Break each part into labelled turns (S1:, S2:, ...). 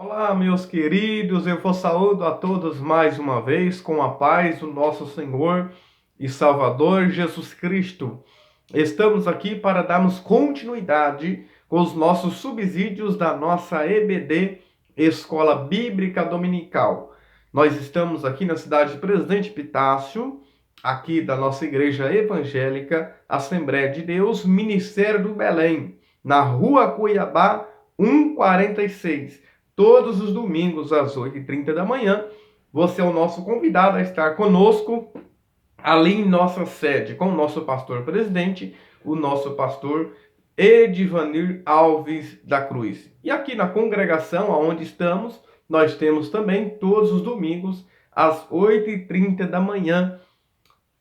S1: Olá, meus queridos, eu vos saúdo a todos mais uma vez com a paz do nosso Senhor e Salvador Jesus Cristo. Estamos aqui para darmos continuidade com os nossos subsídios da nossa EBD, Escola Bíblica Dominical. Nós estamos aqui na cidade de Presidente Epitácio, aqui da nossa igreja evangélica, Assembleia de Deus, Ministério do Belém, na Rua Cuiabá, 146. Todos os domingos, às 8h30 da manhã, você é o nosso convidado a estar conosco, ali em nossa sede, com o nosso pastor presidente, o nosso pastor Edivanir Alves da Cruz. E aqui na congregação, onde estamos, nós temos também todos os domingos, às 8h30 da manhã,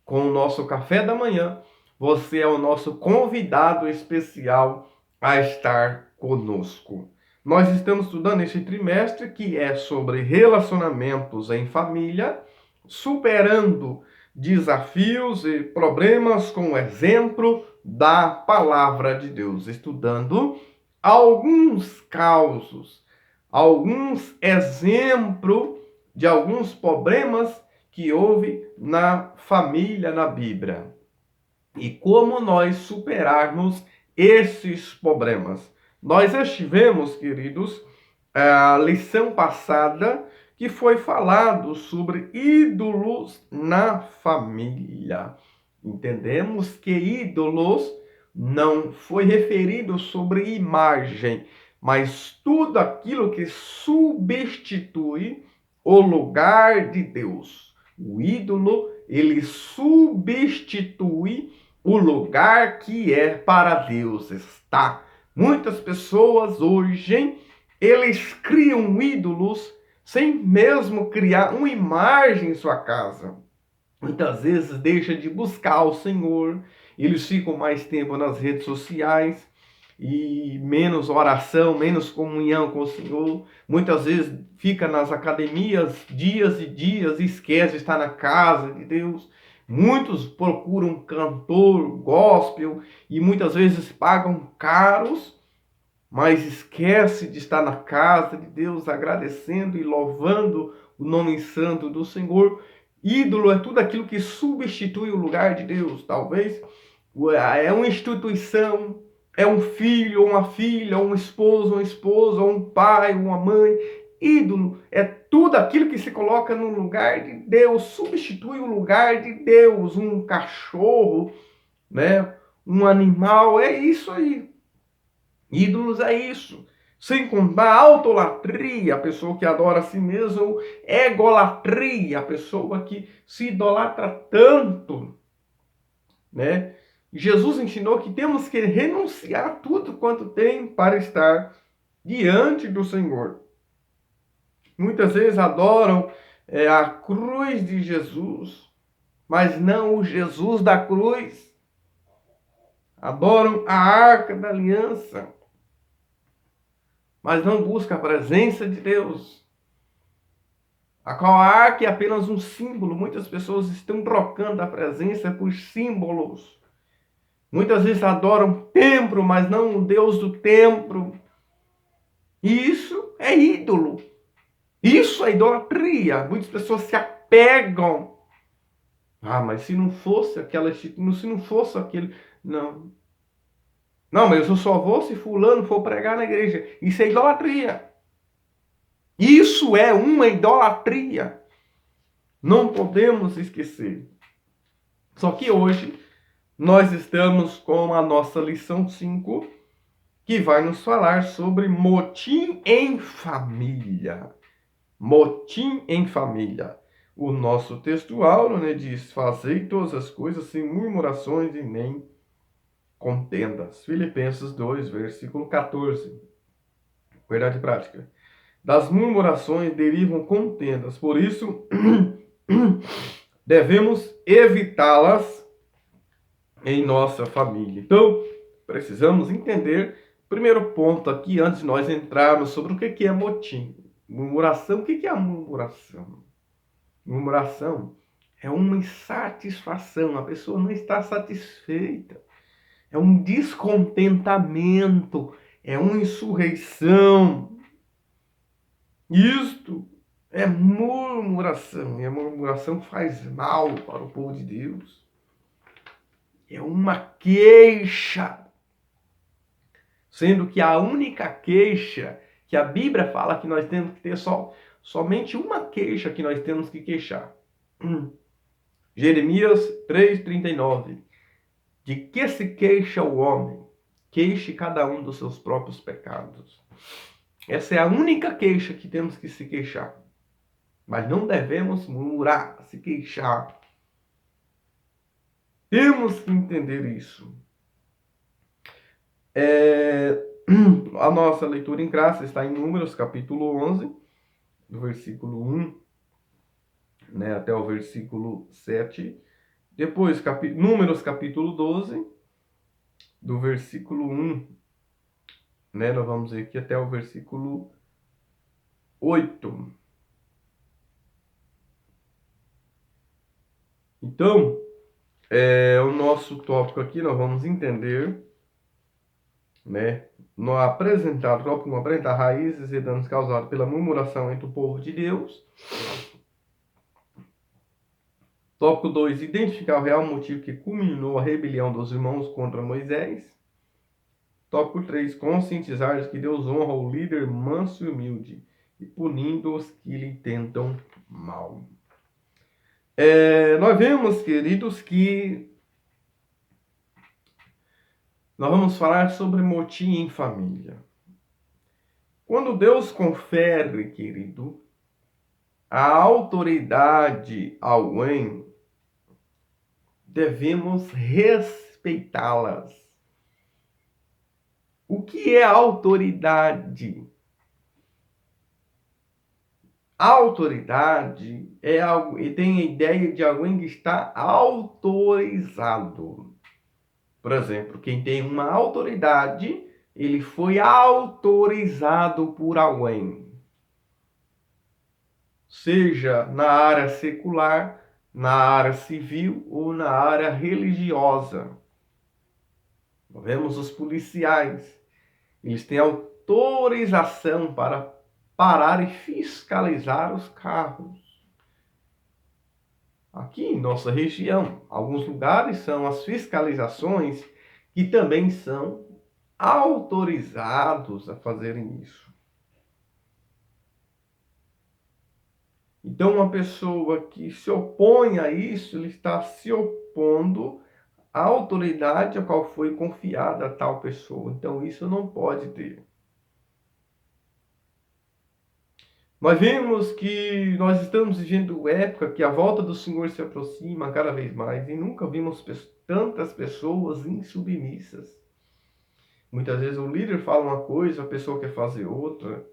S1: com o nosso café da manhã. Você é o nosso convidado especial a estar conosco. Nós estamos estudando esse trimestre que é sobre relacionamentos em família, superando desafios e problemas com o exemplo da palavra de Deus, estudando alguns causos, alguns exemplos de alguns problemas que houve na família na Bíblia e como nós superarmos esses problemas. Nós estivemos, queridos, a lição passada que foi falado sobre ídolos na família. Entendemos que ídolos não foi referido sobre imagem, mas tudo aquilo que substitui o lugar de Deus. O ídolo, ele substitui o lugar que é para Deus estar. Muitas pessoas hoje, eles criam ídolos sem mesmo criar uma imagem em sua casa. Muitas vezes deixam de buscar o Senhor, eles ficam mais tempo nas redes sociais e menos oração, menos comunhão com o Senhor. Muitas vezes fica nas academias dias e dias e esquece de estar na casa de Deus. Muitos procuram cantor gospel e muitas vezes pagam caros, mas esquece de estar na casa de Deus agradecendo e louvando o nome santo do Senhor. Ídolo é tudo aquilo que substitui o lugar de Deus. Talvez é uma instituição, é um filho, uma filha, um esposo, uma esposa, um pai, uma mãe. Ídolo é tudo aquilo que se coloca no lugar de Deus, substitui o lugar de Deus. Um cachorro, né? Um animal, é isso aí. Ídolos é isso. Sem contar a autolatria, a pessoa que adora a si mesmo, egolatria, a pessoa que se idolatra tanto, né? Jesus ensinou que temos que renunciar a tudo quanto tem para estar diante do Senhor. Muitas vezes adoram a cruz de Jesus, mas não o Jesus da cruz. Adoram a arca da aliança, mas não buscam a presença de Deus. A qual a arca é apenas um símbolo. Muitas pessoas estão trocando a presença por símbolos. Muitas vezes adoram templo, mas não o Deus do templo. E isso é ídolo. Isso é idolatria. Muitas pessoas se apegam. Mas se não fosse aquela, se não fosse aquele... Não. Não, mas eu só vou se fulano for pregar na igreja. Isso é idolatria. Isso é uma idolatria. Não podemos esquecer. Só que hoje nós estamos com a nossa lição 5, que vai nos falar sobre motim em família. Motim em família. O nosso textual, né, diz: fazei todas as coisas sem murmurações e nem contendas. Filipenses 2, versículo 14. Verdade prática. Das murmurações derivam contendas, por isso devemos evitá-las em nossa família. Então, precisamos entender, primeiro ponto aqui, antes de nós entrarmos sobre o que é motim. Murmuração, o que é a murmuração? Murmuração é uma insatisfação, a pessoa não está satisfeita. É um descontentamento, é uma insurreição. Isto é murmuração, e a murmuração faz mal para o povo de Deus. É uma queixa, sendo que a única queixa que a Bíblia fala que nós temos que ter somente uma queixa que nós temos que queixar. Jeremias 3,39. De que se queixa o homem? Queixe cada um dos seus próprios pecados. Essa é a única queixa que temos que se queixar. Mas não devemos murmurar, se queixar. Temos que entender isso. A nossa leitura em graça está em Números, capítulo 11, do versículo 1, né, até o versículo 7. Depois, Números, capítulo 12, do versículo 1, né, nós vamos ver aqui até o versículo 8. Então, o nosso tópico aqui, nós vamos entender, né, no apresentar, tópico apresentar raízes e danos causados pela murmuração entre o povo de Deus. Tópico 2, identificar o real motivo que culminou a rebelião dos irmãos contra Moisés. Tópico 3, conscientizar de que Deus honra o líder manso e humilde, e punindo os que lhe tentam mal. Nós vemos, queridos, que nós vamos falar sobre motim em família. Quando Deus confere, querido, a autoridade a alguém, devemos respeitá-las. O que é autoridade? A autoridade é algo, e tem a ideia de alguém que está autorizado. Por exemplo, quem tem uma autoridade, ele foi autorizado por alguém. Seja na área secular, na área civil ou na área religiosa. Nós vemos os policiais. Eles têm autorização para parar e fiscalizar os carros. Aqui em nossa região, alguns lugares são as fiscalizações que também são autorizados a fazerem isso. Então, uma pessoa que se opõe a isso, ele está se opondo à autoridade a qual foi confiada a tal pessoa. Então, isso não pode ter. Nós vemos que nós estamos vivendo época que a volta do Senhor se aproxima cada vez mais e nunca vimos tantas pessoas insubmissas. Muitas vezes o líder fala uma coisa, a pessoa quer fazer outra.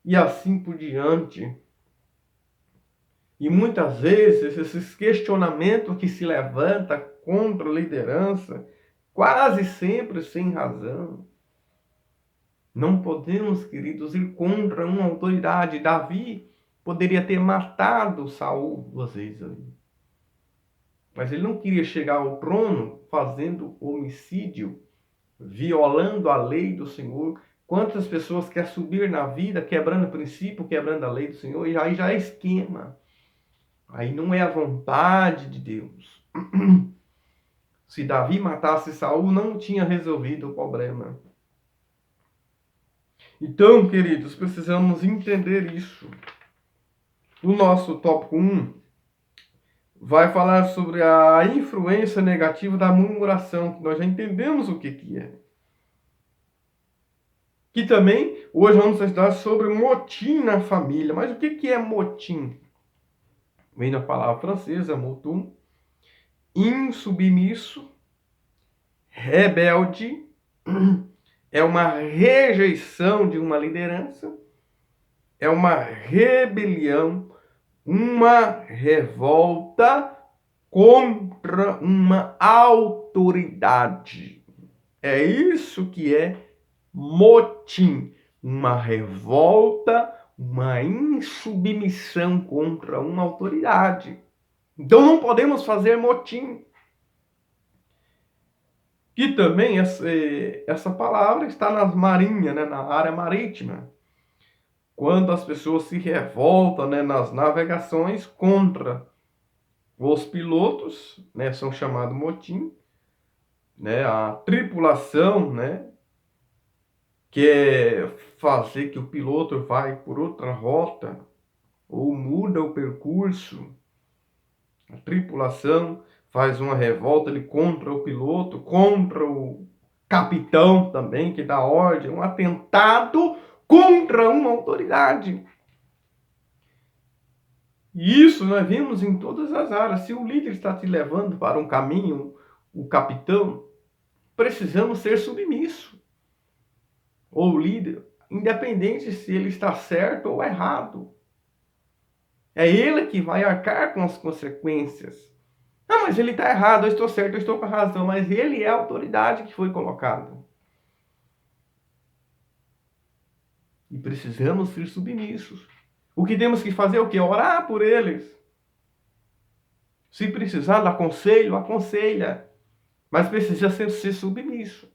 S1: E assim por diante. E muitas vezes esses questionamentos que se levantam contra a liderança, quase sempre sem razão. Não podemos, queridos, ir contra uma autoridade. Davi poderia ter matado Saul 2 vezes ali. Mas ele não queria chegar ao trono fazendo homicídio, violando a lei do Senhor. Quantas pessoas querem subir na vida, quebrando o princípio, quebrando a lei do Senhor, e aí já é esquema. Aí não é a vontade de Deus. Se Davi matasse Saul, não tinha resolvido o problema. Então, queridos, precisamos entender isso. O nosso tópico 1 vai falar sobre a influência negativa da murmuração, que nós já entendemos o que é. Que também, hoje vamos estudar sobre motim na família. Mas o que é motim? Vem da palavra francesa, motum, insubmisso, rebelde, é uma rejeição de uma liderança, é uma rebelião, uma revolta contra uma autoridade. É isso que é motim, uma revolta, uma insubmissão contra uma autoridade. Então não podemos fazer motim. Que também essa palavra está nas marinhas, né, na área marítima. quando as pessoas se revoltam, né, nas navegações contra os pilotos, né, são chamados motim, né, a tripulação, né, quer fazer que o piloto vai por outra rota ou muda o percurso. A tripulação faz uma revolta ali contra o piloto, contra o capitão também, que dá ordem, um atentado contra uma autoridade. E isso nós vemos em todas as áreas. Se o líder está te levando para um caminho, o capitão, precisamos ser submissos. Ou líder, independente se ele está certo ou errado. É ele que vai arcar com as consequências. Ah, mas ele está errado, eu estou certo, eu estou com a razão. Mas ele é a autoridade que foi colocada. E precisamos ser submissos. O que temos que fazer é o quê? Orar por eles. Se precisar de aconselho, aconselha. Mas precisa ser submisso.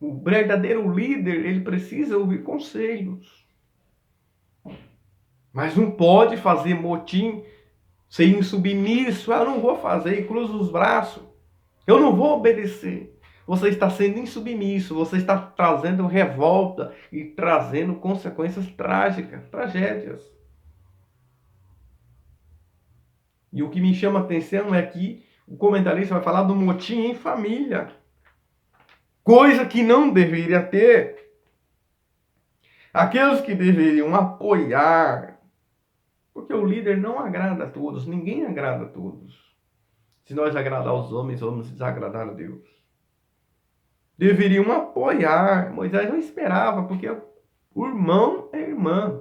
S1: O verdadeiro líder, ele precisa ouvir conselhos. Mas não pode fazer motim, ser insubmisso. Eu não vou fazer, e cruza os braços. Eu não vou obedecer. Você está sendo insubmisso, você está trazendo revolta e trazendo consequências trágicas, tragédias. E o que me chama a atenção é que o comentarista vai falar do motim em família. Coisa que não deveria ter. Aqueles que deveriam apoiar, porque o líder não agrada a todos, ninguém agrada a todos. Se nós agradar os homens, vamos desagradar a Deus. Deveriam apoiar. Moisés não esperava, porque o irmão é irmã.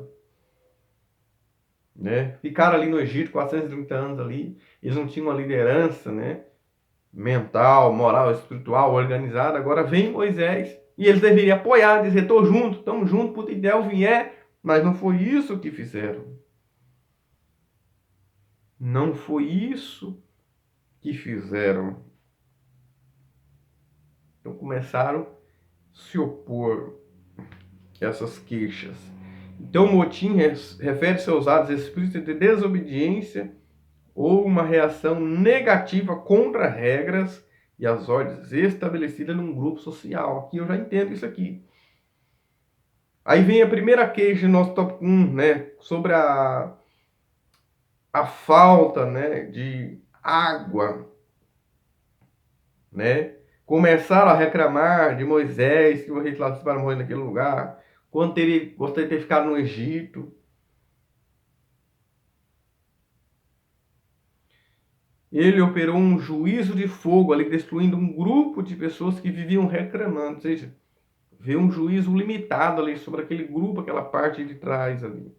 S1: Né? Ficaram ali no Egito 430 anos ali, eles não tinham uma liderança, né? Mental, moral, espiritual, organizada. Agora vem Moisés e eles deveriam apoiar, dizer, estou junto, estamos juntos, puta ideia vier. Mas não foi isso que fizeram. Não foi isso que fizeram. Então começaram a se opor a essas queixas. Então o motim refere-se aos atos explícitos de desobediência ou uma reação negativa contra regras e as ordens estabelecidas num grupo social. Aqui eu já entendo isso aqui. Aí vem a primeira queixa do nosso tópico 1, né, sobre a falta, né, de água, né? Começaram a reclamar de Moisés, que o rei lá para morrer naquele lugar, quando ele gostaria de ter ficado no Egito. Ele operou um juízo de fogo ali, destruindo um grupo de pessoas que viviam reclamando, ou seja, vê um juízo limitado ali sobre aquele grupo, aquela parte de trás ali.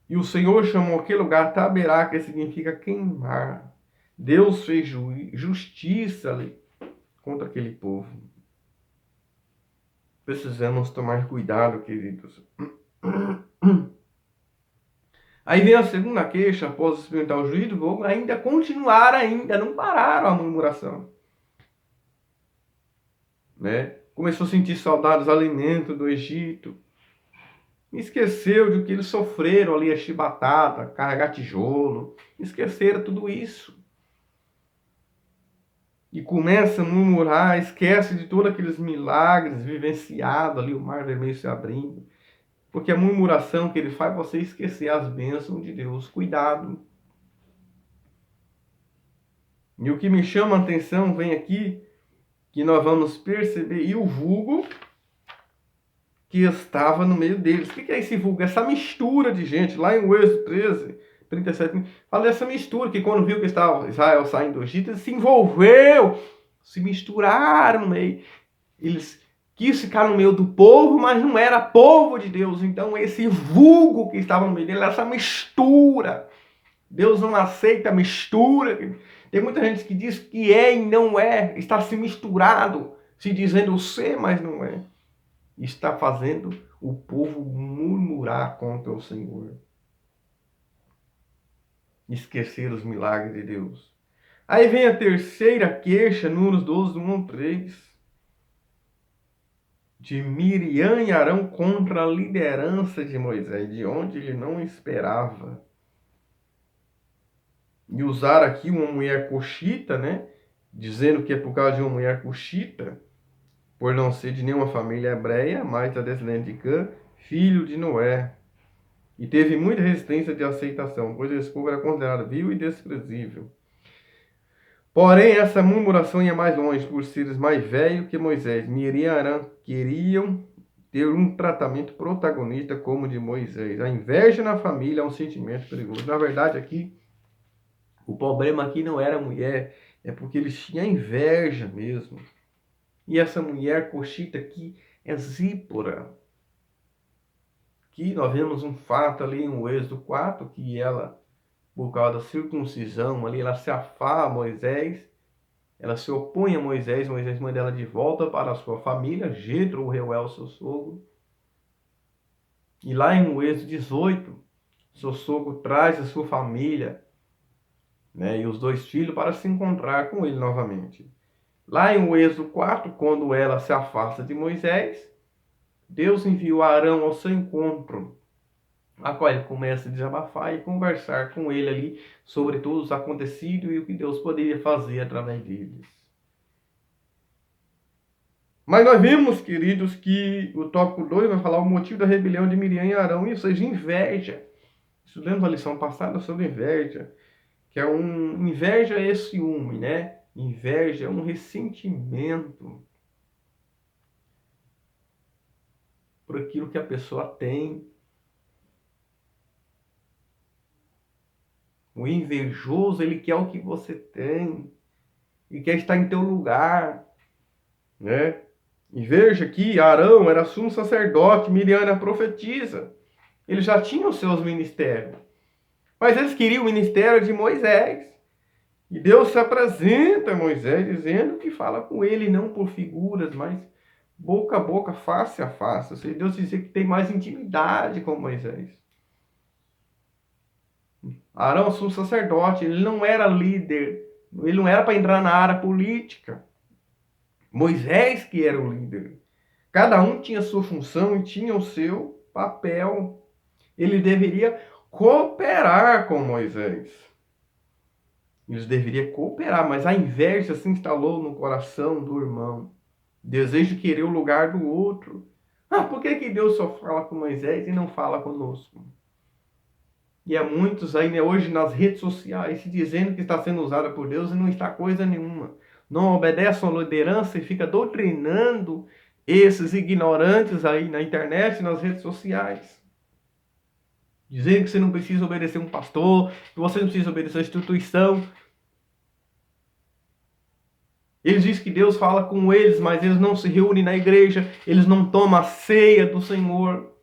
S1: E o Senhor chamou aquele lugar Taberá, que significa queimar. Deus fez justiça ali contra aquele povo. Precisamos tomar cuidado, queridos. Aí vem a segunda queixa, após experimentar o juízo, vão ainda continuar, não pararam a murmuração. Né? Começou a sentir saudade dos alimentos do Egito. Esqueceu de que eles sofreram ali a chibatada, carregar tijolo. Esqueceram tudo isso. E começa a murmurar, esquece de todos aqueles milagres vivenciados ali, o mar vermelho se abrindo. Porque a murmuração que ele faz você esquecer as bênçãos de Deus. Cuidado. E o que me chama a atenção vem aqui, que nós vamos perceber, e o vulgo que estava no meio deles. O que é esse vulgo? Essa mistura de gente, lá em Êxodo 13, 37, fala dessa mistura, que quando viu que estava Israel saindo do Egito, ele se envolveu, se misturaram no meio. Eles quis ficar no meio do povo, mas não era povo de Deus. Então esse vulgo que estava no meio dele, essa mistura. Deus não aceita mistura. Tem muita gente que diz que é e não é, está se misturado, se dizendo ser, mas não é. Está fazendo o povo murmurar contra o Senhor. Esquecer os milagres de Deus. Aí vem a terceira queixa, Números 12, 1 ao 3. de Miriam e Arão contra a liderança de Moisés, de onde ele não esperava. E usar aqui uma mulher cuxita, né? Dizendo que é por causa de uma mulher cuxita, por não ser de nenhuma família hebreia, mas da descendente de Cã, filho de Noé. E teve muita resistência de aceitação, pois esse povo era considerado vil e desprezível. Porém, essa murmuração ia mais longe, por seres mais velhos que Moisés. Miriam e Arã queriam ter um tratamento protagonista como o de Moisés. A inveja na família é um sentimento perigoso. Na verdade, aqui, o problema aqui não era a mulher, é porque eles tinham inveja mesmo. E essa mulher coxita aqui é Zípora. Que nós vemos um fato ali em Êxodo 4, que ela, por causa da circuncisão ali, ela se afasta a Moisés, ela se opõe a Moisés, Moisés manda ela de volta para a sua família, Jetro, o Reuel, seu sogro. E lá em Êxodo 18, seu sogro traz a sua família, né, e os dois filhos para se encontrar com ele novamente. Lá em Êxodo 4, quando ela se afasta de Moisés, Deus enviou Arão ao seu encontro, a qual ele começa a desabafar e conversar com ele ali sobre todos os acontecidos e o que Deus poderia fazer através deles. Mas nós vimos, queridos, que o tópico 2 vai falar o motivo da rebelião de Miriam e Arão, ou seja, inveja. Estudamos a lição passada sobre inveja, que é inveja é ciúme, né? Inveja é um ressentimento por aquilo que a pessoa tem. O invejoso, ele quer o que você tem e quer estar em teu lugar, né? E veja que Arão era sumo sacerdote, Miriam era profetisa. Eles já tinham seus ministérios. Mas eles queriam o ministério de Moisés. E Deus se apresenta a Moisés dizendo que fala com ele não por figuras, mas boca a boca, face a face. Ou seja, Deus dizia que tem mais intimidade com Moisés. Arão, sumo sacerdote, ele não era líder. Ele não era para entrar na área política. Moisés que era o líder. Cada um tinha sua função e tinha o seu papel. Ele deveria cooperar com Moisés. Eles deveriam cooperar, mas a inveja se instalou no coração do irmão. Desejo de querer o lugar do outro. Por que Deus só fala com Moisés e não fala conosco? E há muitos aí, né, hoje nas redes sociais se dizendo que está sendo usada por Deus e não está coisa nenhuma. Não obedece a liderança e fica doutrinando esses ignorantes aí na internet e nas redes sociais. Dizendo que você não precisa obedecer um pastor, que você não precisa obedecer a instituição. Eles dizem que Deus fala com eles, mas eles não se reúnem na igreja, eles não tomam a ceia do Senhor,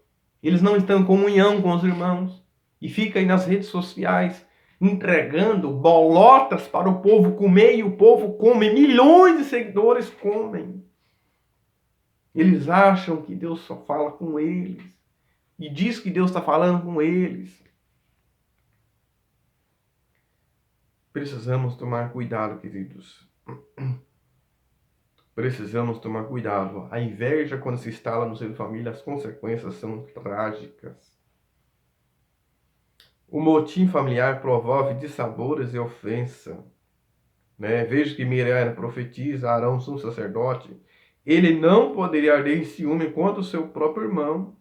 S1: eles não estão em comunhão com os irmãos. E fica aí nas redes sociais entregando bolotas para o povo comer e o povo come, milhões de seguidores comem. Eles acham que Deus só fala com eles e diz que Deus está falando com eles. Precisamos tomar cuidado, queridos. Precisamos tomar cuidado. A inveja, quando se instala no seio de família, as consequências são trágicas. O motim familiar promove dissabores e ofensa. Né? Veja que Miriam era profetisa, Arão, sumo sacerdote. Ele não poderia arder em ciúme contra o seu próprio irmão.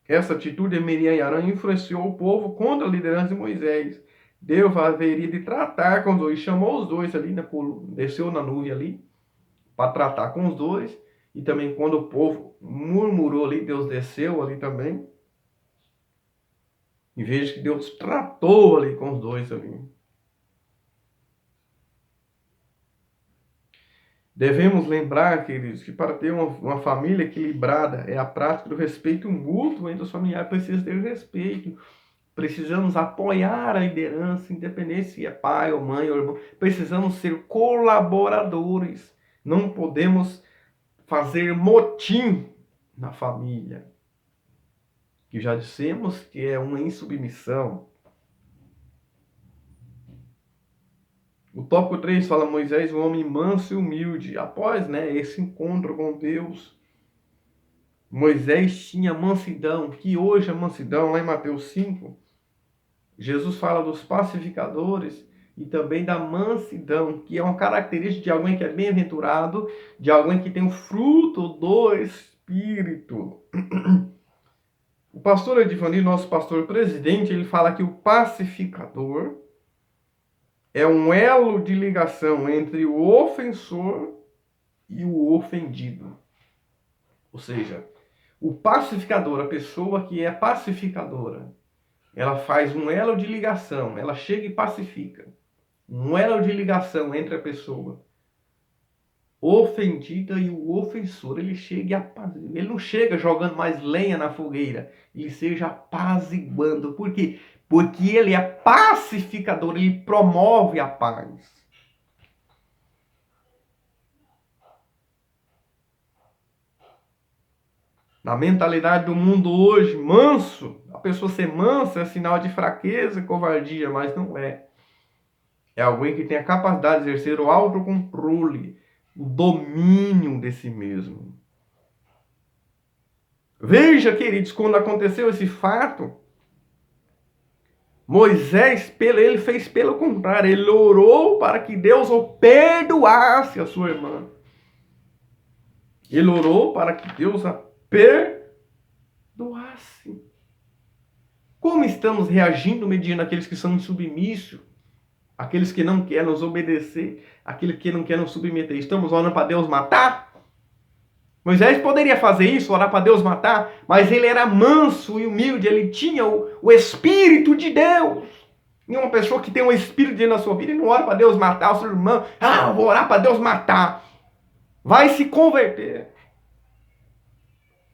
S1: Essa atitude de Miriam e Arão influenciou o povo contra a liderança de Moisés. Deus haveria de tratar com os dois. Chamou os dois ali, desceu na nuvem ali, para tratar com os dois. E também quando o povo murmurou ali, Deus desceu ali também. E veja que Deus tratou ali com os dois ali. Devemos lembrar, queridos, que para ter uma família equilibrada é a prática do respeito mútuo entre os familiares. Precisa ter respeito. Precisamos apoiar a liderança, independente se é pai ou mãe ou irmão. Precisamos ser colaboradores. Não podemos fazer motim na família, que já dissemos que é uma insubmissão. O tópico 3 fala Moisés, um homem manso e humilde. Após, né, esse encontro com Deus, Moisés tinha mansidão, que hoje a mansidão, lá em Mateus 5, Jesus fala dos pacificadores e também da mansidão, que é uma característica de alguém que é bem-aventurado, de alguém que tem o fruto do Espírito. O pastor Edivani, nosso pastor presidente, ele fala que o pacificador é um elo de ligação entre o ofensor e o ofendido. Ou seja, o pacificador, a pessoa que é pacificadora, ela faz um elo de ligação, ela chega e pacifica. Um elo de ligação entre a pessoa ofendida e o ofensor. Ele não chega jogando mais lenha na fogueira, ele seja apaziguando. Por quê? Porque ele é pacificador, ele promove a paz. Na mentalidade do mundo hoje, manso, a pessoa ser mansa é sinal de fraqueza e covardia, mas não é. É alguém que tem a capacidade de exercer o autocontrole, o domínio de si mesmo. Veja, queridos, quando aconteceu esse fato, Moisés, ele fez pelo contrário, ele orou para que Deus o perdoasse a sua irmã. Ele orou para que Deus a perdoasse. Como estamos reagindo mediante aqueles que são insubmissos, aqueles que não querem nos obedecer, aqueles que não querem nos submeter? Estamos orando para Deus matar? Moisés poderia fazer isso, orar para Deus matar, mas ele era manso e humilde, ele tinha o Espírito de Deus. E uma pessoa que tem um Espírito de Deus na sua vida, ele não ora para Deus matar o seu irmão. Ah, vou orar para Deus matar. Vai se converter.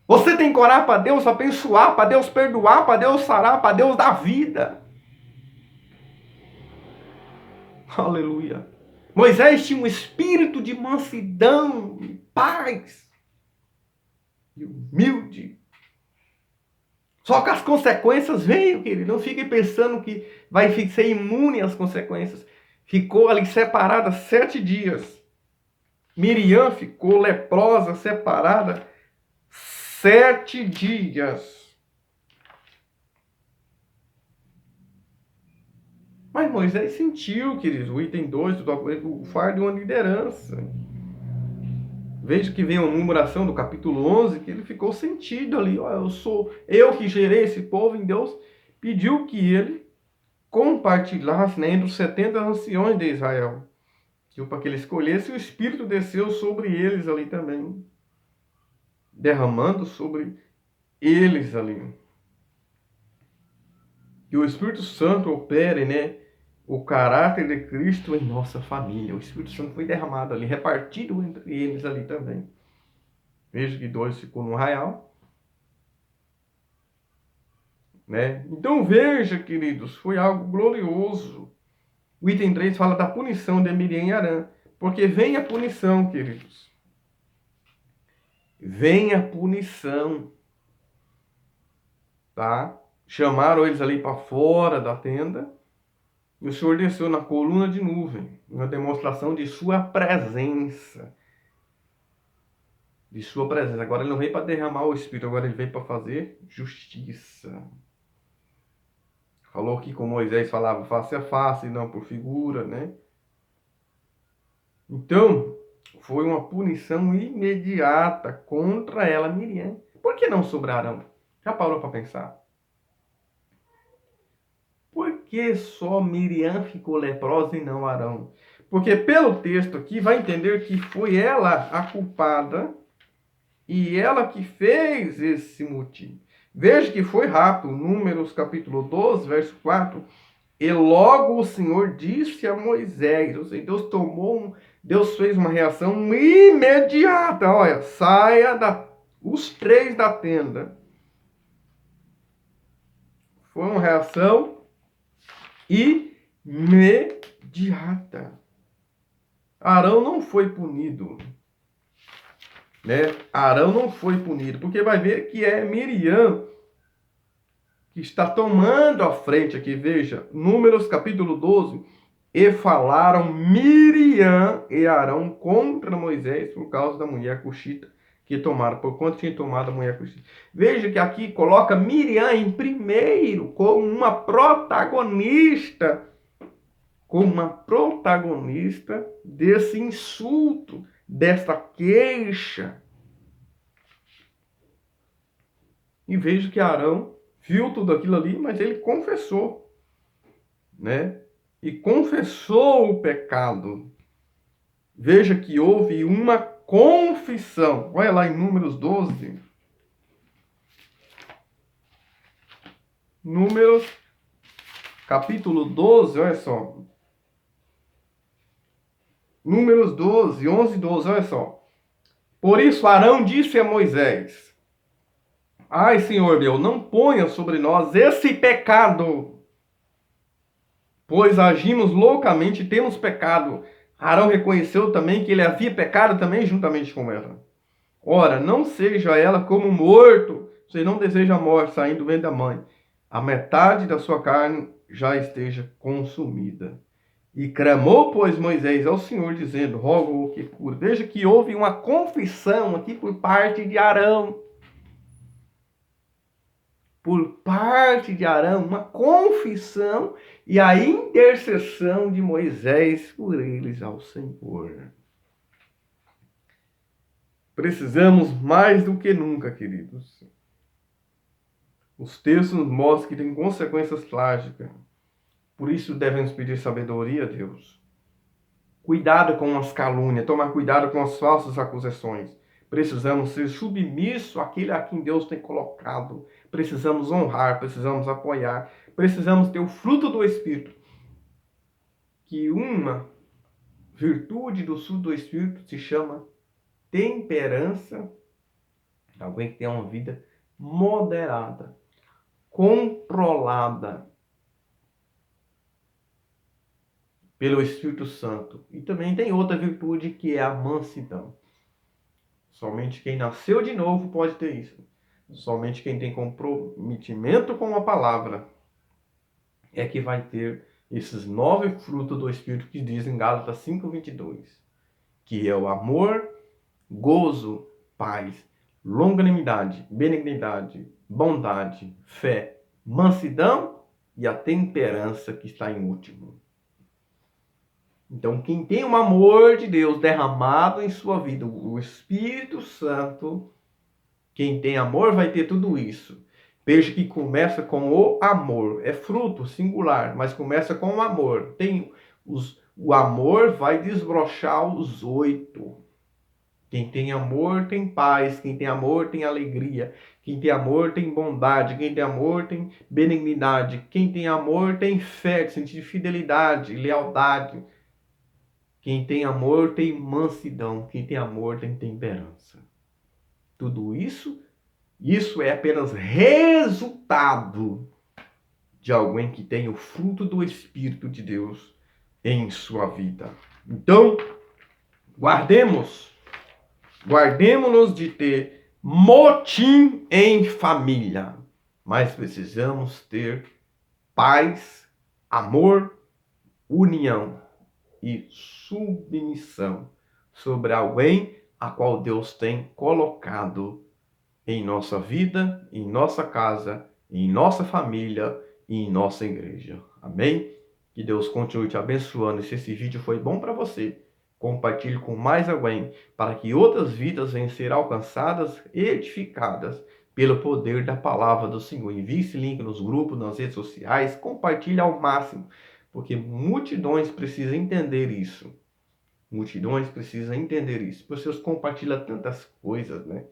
S1: Você tem que orar para Deus abençoar, para Deus perdoar, para Deus sarar, para Deus dar vida. Aleluia. Moisés tinha um espírito de mansidão, de paz e humilde. Só que as consequências veio, querido. Não fiquem pensando que vai ser imune às consequências. Ficou ali separada 7 dias. Miriam ficou leprosa, separada 7 dias. Mas Moisés sentiu, queridos, o item 2 do documento, o fardo de uma liderança. Veja que vem a numeração do capítulo 11, que ele ficou sentido ali. Ó, eu que gerei esse povo, e Deus pediu que ele compartilhasse, né, entre os 70 anciões de Israel. Para que ele escolhesse, o Espírito desceu sobre eles ali também, derramando sobre eles ali. Que o Espírito Santo opere, né, o caráter de Cristo em nossa família. O Espírito Santo foi derramado ali, repartido entre eles ali também. Veja que 2 ficou no arraial. Né? Então veja, queridos, foi algo glorioso. O item 3 fala da punição de Miriam e Arã. Porque vem a punição, queridos. Vem a punição. Tá? Chamaram eles ali para fora da tenda. E o Senhor desceu na coluna de nuvem, uma demonstração de sua presença. De sua presença. Agora ele não veio para derramar o Espírito, agora ele veio para fazer justiça. Falou que com Moisés falava face a face, não por figura, né? Então, foi uma punição imediata contra ela, Miriam. Por que não sobre Arão? Já parou para pensar? Por que só Miriam ficou leprosa e não Arão? Porque pelo texto aqui vai entender que foi ela a culpada e ela que fez esse motivo. Veja que foi rápido. Números capítulo 12, verso 4. E logo o Senhor disse a Moisés, ou seja, Deus fez uma reação imediata. Olha, os 3 da tenda. Foi uma reação imediata. Arão não foi punido. Né? Arão não foi punido, porque vai ver que é Miriam que está tomando a frente aqui. Veja, Números capítulo 12. E falaram Miriam e Arão contra Moisés por causa da mulher cuxita que tomaram, por quanto tinha tomado a mulher cuxita. Veja que aqui coloca Miriam em primeiro, como uma protagonista desse insulto, desta queixa. E veja que Arão viu tudo aquilo ali, mas ele confessou, né? E confessou o pecado. Veja que houve uma confissão. Olha lá em Números 12. Números, capítulo 12, olha só. Números 12, 11 e 12, olha só. Por isso Arão disse a Moisés: Ai, Senhor meu, não ponha sobre nós esse pecado, pois agimos loucamente e temos pecado. Arão reconheceu também que ele havia pecado também juntamente com ela. Ora, não seja ela como morto, você não deseja a morte saindo do ventre da mãe. A metade da sua carne já esteja consumida. E clamou, pois, Moisés ao Senhor, dizendo: rogo que cure. Veja que houve uma confissão aqui por parte de Arão. Por parte de Arão, uma confissão e a intercessão de Moisés por eles ao Senhor. Precisamos mais do que nunca, queridos. Os textos nos mostram que tem consequências trágicas. Por isso devemos pedir sabedoria a Deus. Cuidado com as calúnias, tomar cuidado com as falsas acusações. Precisamos ser submissos àquele a quem Deus tem colocado. Precisamos honrar, precisamos apoiar. Precisamos ter o fruto do Espírito. Que uma virtude do fruto do Espírito se chama temperança. Alguém que tem uma vida moderada, controlada pelo Espírito Santo. E também tem outra virtude que é a mansidão. Somente quem nasceu de novo pode ter isso. Somente quem tem comprometimento com a palavra é que vai ter esses 9 frutos do Espírito que diz em Gálatas 5:22, que é o amor, gozo, paz, longanimidade, benignidade, bondade, fé, mansidão e a temperança que está em último. Então, quem tem o amor de Deus derramado em sua vida, o Espírito Santo, quem tem amor vai ter tudo isso. Veja que começa com o amor. É fruto singular, mas começa com o amor. O amor vai desbrochar os 8. Quem tem amor tem paz. Quem tem amor tem alegria. Quem tem amor tem bondade. Quem tem amor tem benignidade. Quem tem amor tem fé, sentido de fidelidade, lealdade. Quem tem amor tem mansidão. Quem tem amor tem temperança. Tudo isso é apenas resultado de alguém que tem o fruto do Espírito de Deus em sua vida. Então, guardemos-nos de ter motim em família, mas precisamos ter paz, amor, união e submissão sobre alguém a qual Deus tem colocado em nossa vida, em nossa casa, em nossa família e em nossa igreja. Amém? Que Deus continue te abençoando. Se esse vídeo foi bom para você, compartilhe com mais alguém, para que outras vidas venham ser alcançadas e edificadas pelo poder da palavra do Senhor. Envie esse link nos grupos, nas redes sociais, compartilhe ao máximo, porque multidões precisam entender isso. Multidões precisam entender isso. As pessoas compartilham tantas coisas, né?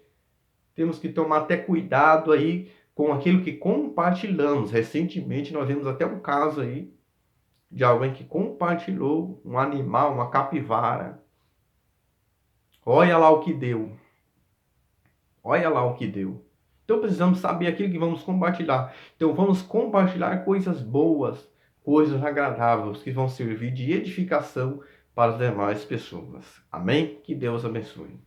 S1: Temos que tomar até cuidado aí com aquilo que compartilhamos. Recentemente nós vimos até um caso aí de alguém que compartilhou um animal, uma capivara. Olha lá o que deu. Olha lá o que deu. Então precisamos saber aquilo que vamos compartilhar. Então vamos compartilhar coisas boas, coisas agradáveis, que vão servir de edificação para as demais pessoas. Amém? Que Deus abençoe.